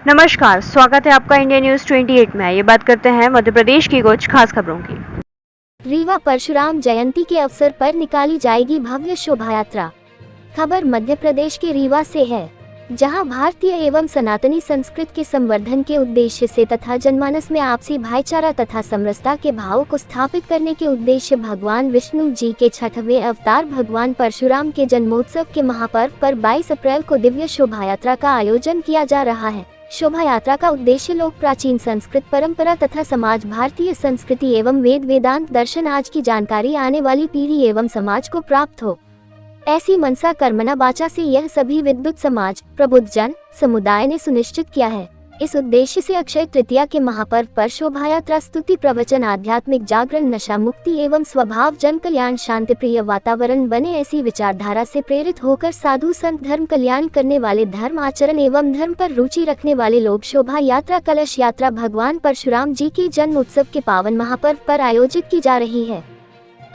नमस्कार, स्वागत है आपका इंडिया न्यूज 28 में। ये बात करते हैं मध्य प्रदेश की कुछ खास खबरों की। रीवा परशुराम जयंती के अवसर पर निकाली जाएगी भव्य शोभा यात्रा। खबर मध्य प्रदेश के रीवा से है, जहां भारतीय एवं सनातनी संस्कृति के संवर्धन के उद्देश्य से तथा जनमानस में आपसी भाईचारा तथा समरसता के भाव को स्थापित करने के उद्देश्य भगवान विष्णु जी के 6वें अवतार भगवान परशुराम के जन्मोत्सव के महापर्व पर 22 अप्रैल को दिव्य शोभा यात्रा का आयोजन किया जा रहा है। शोभा यात्रा का उद्देश्य लोक प्राचीन संस्कृत परंपरा तथा समाज, भारतीय संस्कृति एवं वेद वेदांत दर्शन आज की जानकारी आने वाली पीढ़ी एवं समाज को प्राप्त हो, ऐसी मनसा कर्मणा वाचा से यह सभी विद्युत समाज, प्रबुद्ध जन समुदाय ने सुनिश्चित किया है। इस उद्देश्य से अक्षय तृतीया के महापर्व पर शोभा यात्रा स्तुति प्रवचन, आध्यात्मिक जागरण, नशा मुक्ति एवं स्वभाव जन कल्याण, शांति प्रिय वातावरण बने, ऐसी विचारधारा से प्रेरित होकर साधु संत, धर्म कल्याण करने वाले, धर्म आचरण एवं धर्म पर रुचि रखने वाले लोग शोभा यात्रा, कलश यात्रा भगवान परशुराम जी के जन्म उत्सव के पावन महापर्व पर आयोजित की जा रही है।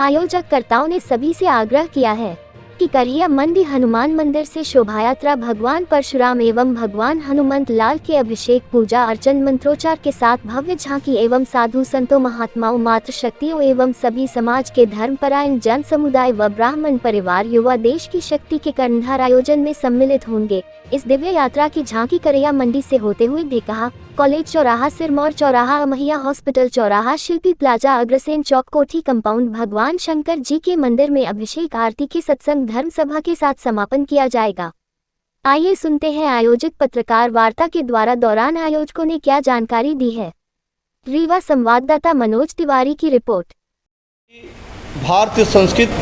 आयोजककर्ताओं ने सभी से आग्रह किया है कि करहिया मंडी हनुमान मंदिर से शोभा यात्रा भगवान परशुराम एवं भगवान हनुमंत लाल के अभिषेक, पूजा अर्चन, मंत्रोच्चार के साथ भव्य झांकी एवं साधु संतों, महात्माओं, मातृशक्तियों एवं सभी समाज के धर्मपरायण जन समुदाय व ब्राह्मण परिवार, युवा देश की शक्ति के कर्णधार आयोजन में सम्मिलित होंगे। इस दिव्य यात्रा की झांकी करहिया मंडी से होते हुए ढेकहा कॉलेज चौराहा, सिरमौर चौराहा, अमहिया हॉस्पिटल चौराहा, शिल्पी प्लाजा, अग्रसेन चौक, कोठी कंपाउंड, भगवान शंकर जी के मंदिर में अभिषेक आरती के सत्संग धर्म सभा के साथ समापन किया जाएगा। आइए सुनते हैं आयोजित पत्रकार वार्ता के द्वारा दौरान आयोजकों ने क्या जानकारी दी है। रीवा संवाददाता मनोज तिवारी की रिपोर्ट। भारतीय संस्कृति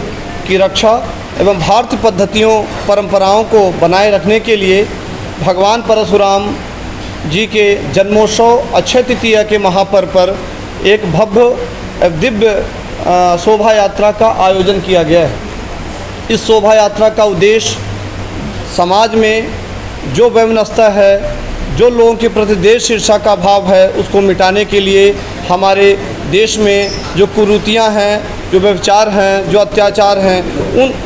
की रक्षा एवं भारतीय पद्धतियों, परंपराओं को बनाए रखने के लिए भगवान परशुराम जी के जन्मोत्सव अक्षय तृतीया के महापर्व पर एक भव्य दिव्य शोभा यात्रा का आयोजन किया गया है। इस शोभा यात्रा का उद्देश्य समाज में जो वैमनस्यता है, जो लोगों के प्रति देश ईर्षा का भाव है, उसको मिटाने के लिए हमारे देश में जो कुरीतियाँ हैं, जो व्यभिचार हैं, जो अत्याचार हैं,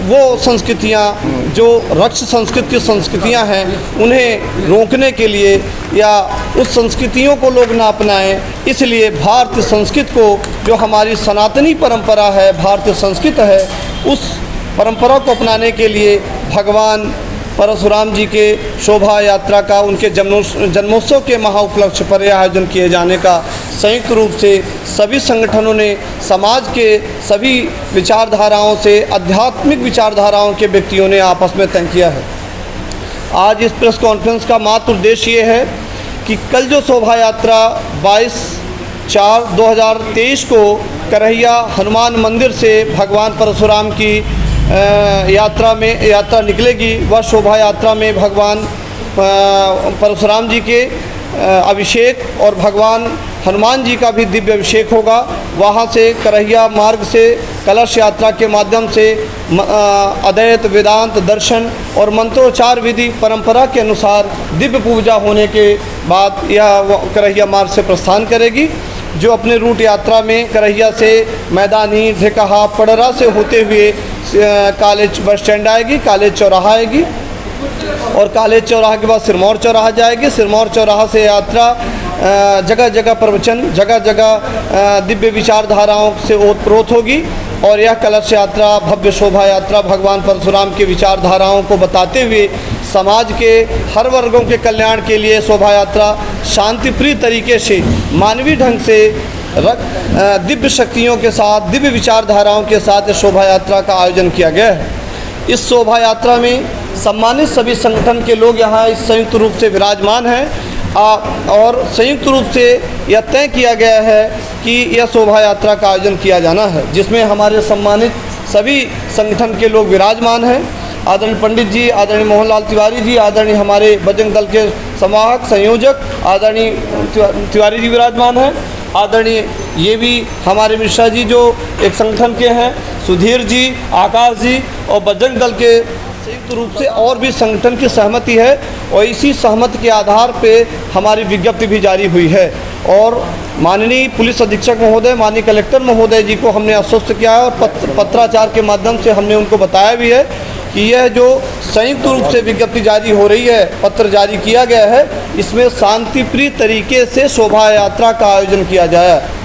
वो संस्कृतियाँ, जो रक्त संस्कृति की संस्कृतियाँ हैं, उन्हें रोकने के लिए या उस संस्कृतियों को लोग ना अपनाएं, इसलिए भारतीय संस्कृति को, जो हमारी सनातनी परंपरा है, भारतीय संस्कृति है, उस परंपरा को अपनाने के लिए भगवान परशुराम जी के शोभा यात्रा का, उनके जन्मोत्सव के महाउपलक्ष्य पर आयोजन किए जाने का संयुक्त रूप से सभी संगठनों ने समाज के सभी विचारधाराओं से, आध्यात्मिक विचारधाराओं के व्यक्तियों ने आपस में तय किया है। आज इस प्रेस कॉन्फ्रेंस का मात्र उद्देश्य ये है कि कल जो शोभा यात्रा 22/4/2023 को करहिया हनुमान मंदिर से भगवान परशुराम की यात्रा निकलेगी, वह शोभा यात्रा में भगवान परशुराम जी के अभिषेक और भगवान हनुमान जी का भी दिव्य अभिषेक होगा। वहाँ से करहिया मार्ग से कलश यात्रा के माध्यम से अद्वैत वेदांत दर्शन और मंत्रोच्चार विधि परंपरा के अनुसार दिव्य पूजा होने के बाद यह करहिया मार्ग से प्रस्थान करेगी, जो अपने रूट यात्रा में करहिया से मैदानी, ढेकहा, पड़रा से होते हुए कॉलेज बस स्टैंड आएगी, कॉलेज चौराहा आएगी और कॉलेज चौराहा के बाद सिरमौर चौराहा जाएगी। सिरमौर चौराहा से यात्रा जगह जगह प्रवचन, जगह जगह दिव्य विचारधाराओं से ओतप्रोत होगी और यह कलश यात्रा, भव्य शोभा यात्रा भगवान परशुराम की विचारधाराओं को बताते हुए समाज के हर वर्गों के कल्याण के लिए शोभा यात्रा शांतिप्रिय तरीके से, मानवीय ढंग से, दिव्य शक्तियों के साथ, दिव्य विचारधाराओं के साथ इस शोभा यात्रा का आयोजन किया गया है। इस शोभा यात्रा में सम्मानित सभी संगठन के लोग यहाँ इस संयुक्त रूप से विराजमान हैं और संयुक्त रूप से यह तय किया गया है कि यह शोभा यात्रा का आयोजन किया जाना है, जिसमें हमारे सम्मानित सभी संगठन के लोग विराजमान हैं। आदरणीय पंडित जी, आदरणीय मोहनलाल तिवारी जी, आदरणीय हमारे बजरंग दल के संवाहक संयोजक आदरणीय तिवारी जी विराजमान हैं। आदरणीय ये भी हमारे मिश्रा जी जो एक संगठन के हैं, सुधीर जी, आकाश जी और बजरंग दल के संयुक्त रूप से और भी संगठन की सहमति है और इसी सहमति के आधार पे हमारी विज्ञप्ति भी जारी हुई है। और माननीय पुलिस अधीक्षक महोदय, माननीय कलेक्टर महोदय जी को हमने आश्वस्त किया है और पत्राचार के माध्यम से हमने उनको बताया भी है कि यह जो संयुक्त रूप से विज्ञप्ति जारी हो रही है, पत्र जारी किया गया है, इसमें शांतिप्रिय तरीके से शोभा यात्रा का आयोजन किया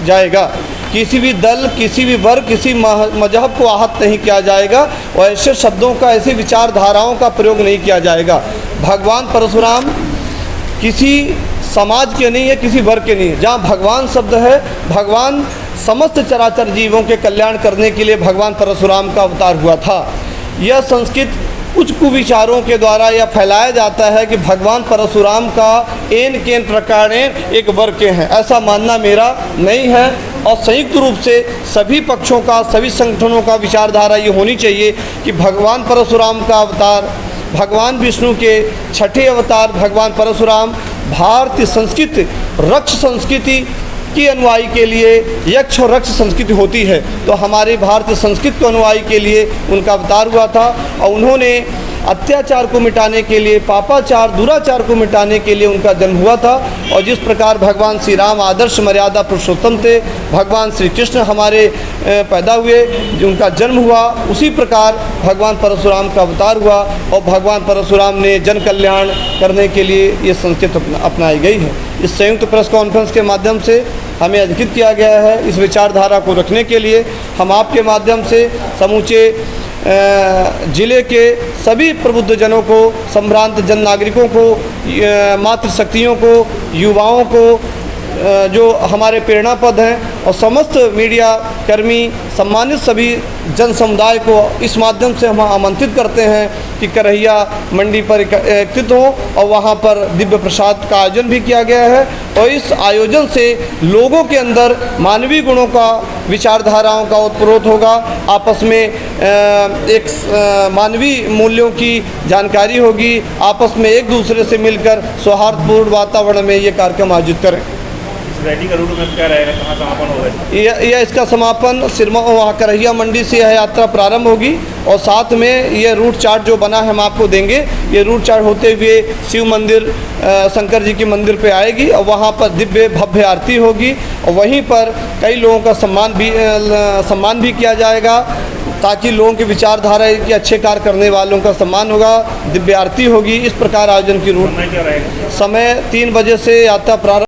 जाएगा। किसी भी दल, किसी भी वर्ग, किसी मजहब को आहत नहीं किया जाएगा और ऐसे शब्दों का, ऐसी विचारधाराओं का प्रयोग नहीं किया जाएगा। भगवान परशुराम किसी समाज के नहीं है, किसी वर्ग के नहीं है। जहाँ भगवान शब्द है, भगवान समस्त चराचर जीवों के कल्याण करने के लिए भगवान परशुराम का अवतार हुआ था। यह संस्कृत कुछ कुविचारों के द्वारा यह फैलाया जाता है कि भगवान परशुराम का एन केन प्रकार एक वर्ग के हैं, ऐसा मानना मेरा नहीं है। और संयुक्त रूप से सभी पक्षों का, सभी संगठनों का विचारधारा ये होनी चाहिए कि भगवान परशुराम का अवतार, भगवान विष्णु के छठे अवतार भगवान परशुराम भारतीय संस्कृति, रक्ष संस्कृति की अनुयायी के लिए यक्ष और रक्ष संस्कृति होती है, तो हमारे भारतीय संस्कृति के अनुयायी के लिए उनका अवतार हुआ था और उन्होंने अत्याचार को मिटाने के लिए, पापाचार, दुराचार को मिटाने के लिए उनका जन्म हुआ था। और जिस प्रकार भगवान श्री राम आदर्श मर्यादा पुरुषोत्तम थे, भगवान श्री कृष्ण हमारे पैदा हुए, जो उनका जन्म हुआ, उसी प्रकार भगवान परशुराम का अवतार हुआ और भगवान परशुराम ने जन कल्याण करने के लिए ये संस्कृति अपनाई गई है। इस संयुक्त प्रेस कॉन्फ्रेंस के माध्यम से हमें अधिकृत किया गया है। इस विचारधारा को रखने के लिए हम आपके माध्यम से समूचे जिले के सभी प्रबुद्ध जनों को, संभ्रांत जन नागरिकों को, मातृशक्तियों को, युवाओं को, जो हमारे प्रेरणा पद हैं और समस्त मीडिया कर्मी, सम्मानित सभी जन समुदाय को इस माध्यम से हम आमंत्रित करते हैं कि करहिया मंडी पर एकत्रित हों और वहाँ पर दिव्य प्रसाद का आयोजन भी किया गया है। और इस आयोजन से लोगों के अंदर मानवीय गुणों का, विचारधाराओं का उत्प्रोत होगा, आपस में एक मानवीय मूल्यों की जानकारी होगी, आपस में एक दूसरे से मिलकर सौहार्दपूर्ण वातावरण में ये कार्यक्रम आयोजित करें। रैली का रूट में क्या रहेगा, कहाँ समापन होगा? यह इसका समापन सिरमा वहाँ करहिया मंडी से यह यात्रा प्रारंभ होगी और साथ में ये रूट चार्ट जो बना है हम आपको देंगे। ये रूट चार्ट होते हुए शिव मंदिर, शंकर जी के मंदिर पे आएगी और वहाँ पर दिव्य भव्य आरती होगी और वहीं पर कई लोगों का सम्मान भी किया जाएगा ताकि लोगों की विचारधारा के अच्छे कार्य करने वालों का सम्मान होगा, दिव्य आरती होगी। इस प्रकार आयोजन की रूट समय क्या रहेगा? समय 3 बजे से यात्रा प्रारंभ